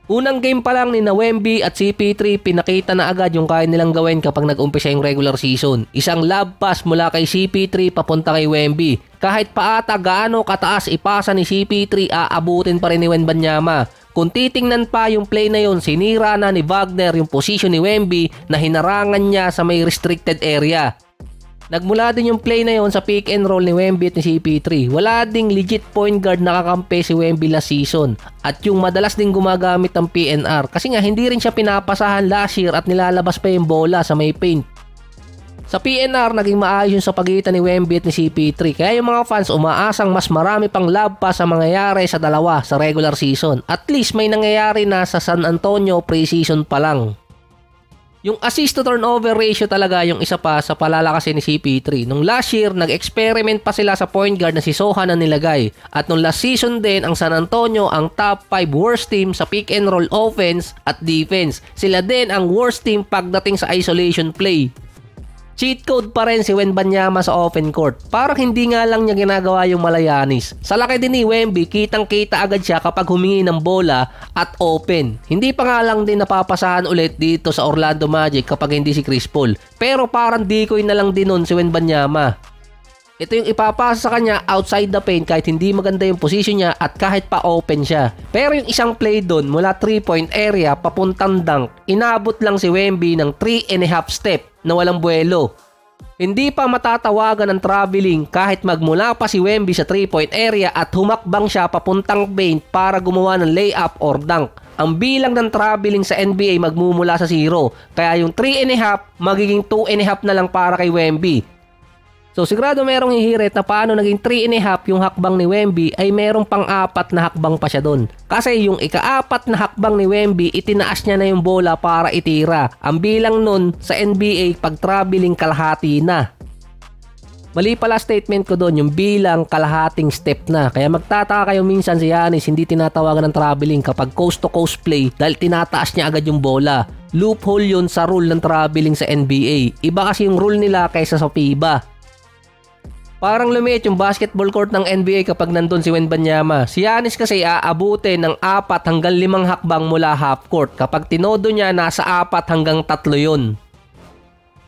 Unang game pa lang ni Wemby at CP3, pinakita na agad yung kaya nilang gawin kapag nag-umpisa yung regular season. Isang lob pass mula kay CP3 papunta kay Wemby. Kahit paata gaano kataas ipasa ni CP3, aabutin pa rin ni Wembanyama. Kung titingnan pa yung play na yun, sinira na ni Wagner yung position ni Wemby na hinarangan niya sa may restricted area. Nagmula din yung play na yon sa pick and roll ni Wemby at ni CP3. Wala ding legit point guard nakakampi si Wemby last season. At yung madalas din gumagamit ng PNR kasi nga hindi rin siya pinapasahan last year at nilalabas pa yung bola sa may paint. Sa PNR, naging maayos yung sa pagitan ni Wemby at ni CP3. Kaya yung mga fans umaasang mas marami pang lob pa sa mangyayari sa dalawa sa regular season. At least may nangyayari na sa San Antonio pre-season pa lang. Yung assist to turnover ratio talaga yung isa pa sa palalakasin ni CP3. Nung last year, nag-experiment pa sila sa point guard na si Sohan na nilagay. At nung last season din, ang San Antonio ang top 5 worst team sa pick and roll offense at defense. Sila din ang worst team pagdating sa isolation play. Cheat code pa rin si Wembanyama sa open court. Parang hindi nga lang niya ginagawa yung Malayanis. Sa laki din ni Wemby, kitang-kita agad siya kapag humingi ng bola at open. Hindi pa nga lang din napapasahan ulit dito sa Orlando Magic kapag hindi si Chris Paul. Pero parang decoy na lang din nun si Wembanyama. Ito yung ipapasa sa kanya outside the paint kahit hindi maganda yung position niya at kahit pa open siya. Pero yung isang play doon mula 3-point area papuntang dunk, inabot lang si Wemby ng 3.5 step na walang buwelo. Hindi pa matatawagan ng traveling kahit magmula pa si Wemby sa 3-point area at humakbang siya papuntang paint para gumawa ng layup or dunk. Ang bilang ng traveling sa NBA magmumula sa 0. Kaya yung 3.5 magiging 2.5 na lang para kay Wemby. So sigurado merong hihirit na paano naging 3.5 yung hakbang ni Wemby ay merong pang-4 na hakbang pa siya doon. Kasi yung ika-4 na hakbang ni Wemby, itinaas niya na yung bola para itira. Ang bilang nun sa NBA pag traveling kalahati na. Mali pala statement ko doon, yung bilang kalahating step na. Kaya magtataka kayo minsan si Giannis hindi tinatawagan ng traveling kapag coast to coast play dahil tinataas niya agad yung bola. Loophole yun sa rule ng traveling sa NBA. Iba kasi yung rule nila kaysa sa FIBA. Parang lumiit yung basketball court ng NBA kapag nandun si Wembanyama. Si Giannis kasi aabutin ng 4 hanggang 5 hakbang mula half court. Kapag tinodo niya, nasa 4 hanggang 3 yun.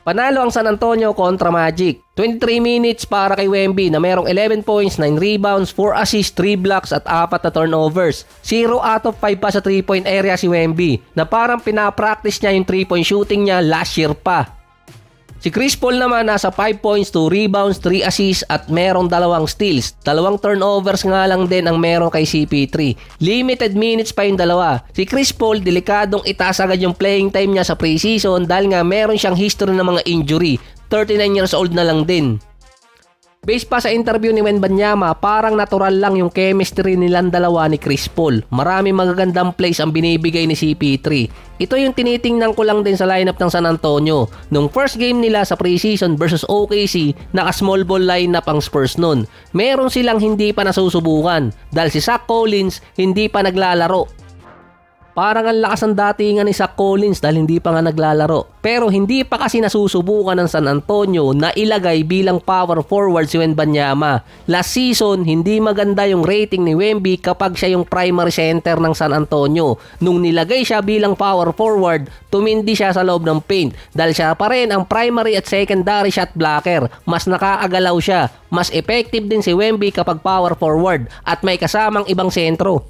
Panalo ang San Antonio kontra Magic. 23 minutes para kay Wemby na merong 11 points, 9 rebounds, 4 assists, 3 blocks at 4 na turnovers. 0 out of 5 pa sa 3-point area si Wemby na parang pinapractice niya yung 3-point shooting niya last year pa. Si Chris Paul naman nasa 5 points, 2 rebounds, 3 assists at merong 2 steals. 2 turnovers nga lang din ang meron kay CP3. Limited minutes pa yung dalawa. Si Chris Paul, delikadong itaas agad yung playing time niya sa preseason dahil nga meron siyang history ng mga injury. 39 years old na lang din. Based pa sa interview ni Wembanyama, parang natural lang yung chemistry nilang dalawa ni Chris Paul. Marami magagandang plays ang binibigay ni CP3. Ito yung tinitingnan ko lang din sa lineup ng San Antonio. Nung first game nila sa preseason versus OKC, naka small ball lineup ang Spurs nun. Meron silang hindi pa nasusubukan dahil si Zach Collins hindi pa naglalaro. Parang ang lakas ng datingan ni Zach Collins dahil hindi pa nga naglalaro. Pero hindi pa kasi nasusubukan ng San Antonio na ilagay bilang power forward si Wembanyama. Last season, hindi maganda yung rating ni Wemby kapag siya yung primary center ng San Antonio. Nung nilagay siya bilang power forward, tumindi siya sa loob ng paint. Dahil siya pa rin ang primary at secondary shot blocker. Mas nakaagalaw siya. Mas effective din si Wemby kapag power forward at may kasamang ibang sentro.